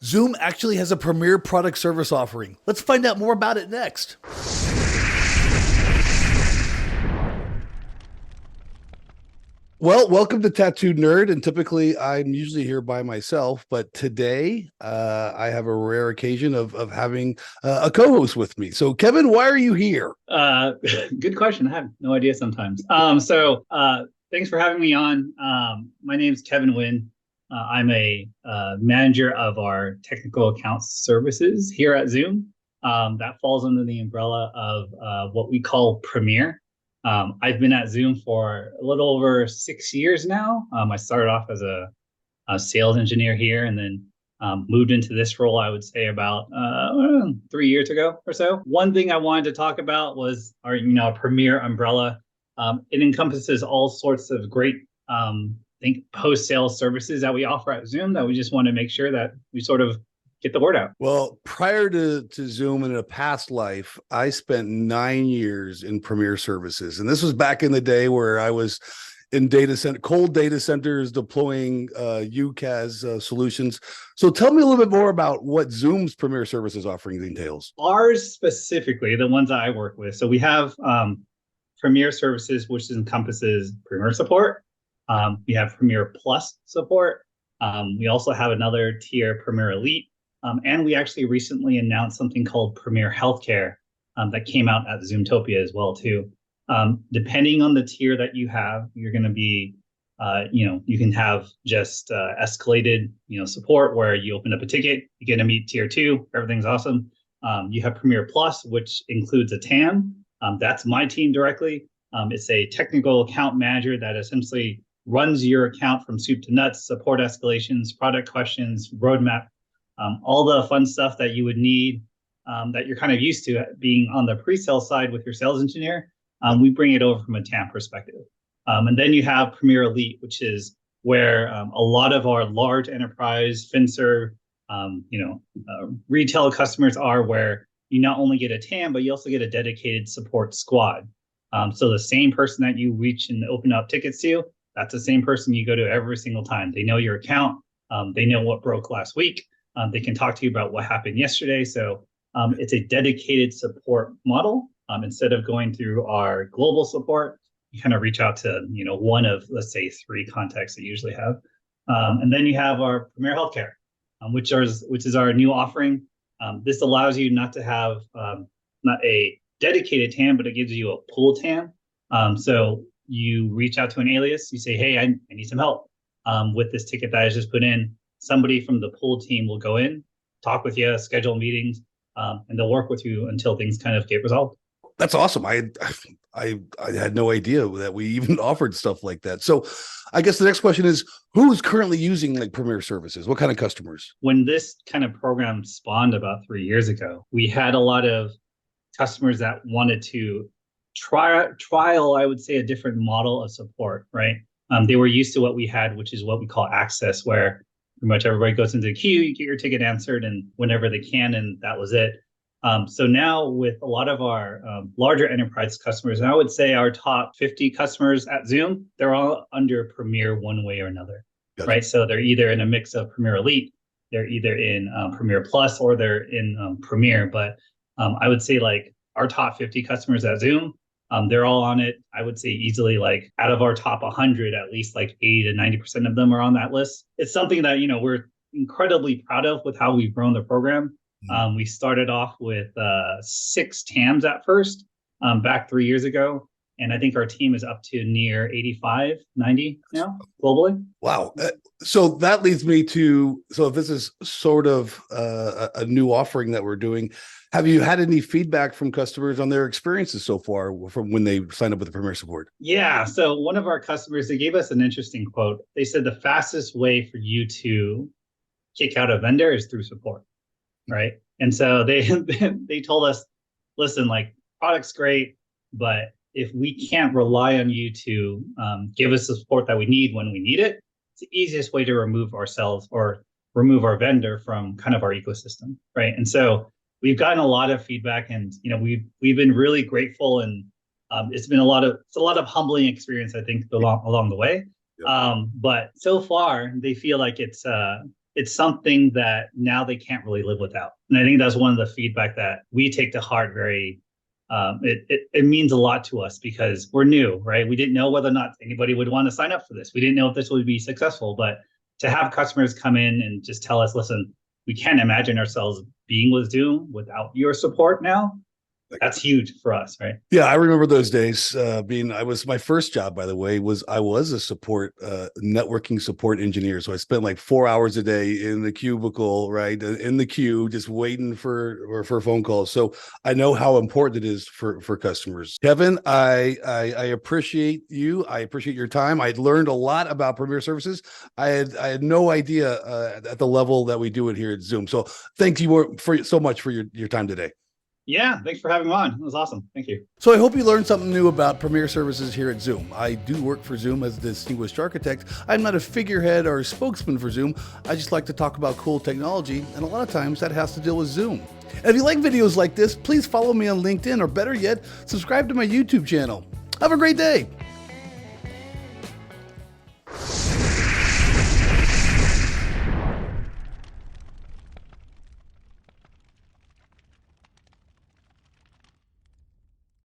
Zoom actually has a premier product service offering. Let's find out more about it next. Well, welcome to Tattooed Nerd. And typically I'm usually here by myself, but today I have a rare occasion of having a co-host with me. So Kevin, why are you here? Good question. I have no idea sometimes. Thanks for having me on. My name's Kevin Nguyen. I'm a manager of our technical accounts services here at Zoom. That falls under the umbrella of what we call Premier. I've been at Zoom for a little over 6 years now. I started off as a sales engineer here, and then moved into this role, I would say about 3 years ago or so. One thing I wanted to talk about was our Premier umbrella. It encompasses all sorts of great, I think, post-sale services that we offer at Zoom that we just want to make sure that we sort of get the word out. Well, prior to Zoom in a past life, I spent 9 years in Premier Services. And this was back in the day where I was in cold data centers deploying UCaaS solutions. So tell me a little bit more about what Zoom's Premier Services offering entails. Ours specifically, the ones that I work with. So we have Premier Services, which encompasses Premier support. We have Premier Plus support. We also have another tier, Premier Elite. And we actually recently announced something called Premier Healthcare that came out at Zoomtopia as well too. Depending on the tier that you have, you're going to be, you can have just escalated, support where you open up a ticket, you get to meet tier 2, everything's awesome. You have Premier Plus, which includes a TAM. That's my team directly. It's a technical account manager that essentially runs your account from soup to nuts, support escalations, product questions, roadmap, all the fun stuff that you would need, that you're kind of used to being on the pre-sale side with your sales engineer. We bring it over from a TAM perspective. And then you have Premier Elite, which is where a lot of our large enterprise, FinServe, retail customers are, where you not only get a TAM, but you also get a dedicated support squad. So the same person that you reach and open up tickets to, that's the same person you go to every single time. They know your account. They know what broke last week. They can talk to you about what happened yesterday. So it's a dedicated support model. Instead of going through our global support, you kind of reach out to one of, let's say, 3 contacts that you usually have. And then you have our Premier Healthcare, which is our new offering. This allows you not to have not a dedicated TAM, but it gives you a pool TAM. So you reach out to an alias, you say, hey, I need some help with this ticket that I just put in. Somebody from the pool team will go in, talk with you, schedule meetings, and they'll work with you until things kind of get resolved. That's awesome. I had no idea that we even offered stuff like that. So I guess the next question is, who is currently using like Premier Services? What kind of customers? When this kind of program spawned about 3 years ago, we had a lot of customers that wanted to trial, I would say, a different model of support, right? They were used to what we had, which is what we call access, where pretty much everybody goes into the queue, you get your ticket answered, and whenever they can, and that was it. So now with a lot of our larger enterprise customers, and I would say our top 50 customers at Zoom, they're all under Premier one way or another, gotcha. Right? So they're either in a mix of Premier Elite, they're either in Premier Plus, or they're in Premier. But I would say like our top 50 customers at Zoom, they're all on it. I would say easily, like out of our top 100, at least like 80 to 90% of them are on that list. It's something that, we're incredibly proud of with how we've grown the program. We started off with 6 TAMs at first, back 3 years ago. And I think our team is up to near 85, 90 now globally. Wow. So that leads me to, so if this is sort of a new offering that we're doing, have you had any feedback from customers on their experiences so far from when they signed up with the Premier support? Yeah. So one of our customers, they gave us an interesting quote. They said the fastest way for you to kick out a vendor is through support. Right. And so they told us, listen, like, product's great, but if we can't rely on you to give us the support that we need when we need it, it's the easiest way to remove ourselves or remove our vendor from kind of our ecosystem. Right. And so we've gotten a lot of feedback, and we've been really grateful, and it's a lot of humbling experience, I think, along the way. Yep. But so far they feel like it's it's something that now they can't really live without. And I think that's one of the feedback that we take to heart very. It means a lot to us because we're new, right? We didn't know whether or not anybody would want to sign up for this. We didn't know if this would be successful, but to have customers come in and just tell us, listen, we can't imagine ourselves being with Zoom without your support now. That's huge for us, right? Yeah, I remember those days. I was my first job, by the way, I was a support networking support engineer. So I spent like 4 hours a day in the cubicle, right, in the queue, just waiting for phone calls. So I know how important it is for customers. Kevin, I appreciate you. I appreciate your time. I learned a lot about Premier Services. I had no idea at the level that we do it here at Zoom. So thank you so much for your time today. Yeah, thanks for having me on. It was awesome. Thank you. So I hope you learned something new about Premier Services here at Zoom. I do work for Zoom as a distinguished architect. I'm not a figurehead or a spokesman for Zoom. I just like to talk about cool technology, and a lot of times that has to deal with Zoom. And if you like videos like this, please follow me on LinkedIn, or better yet, subscribe to my YouTube channel. Have a great day.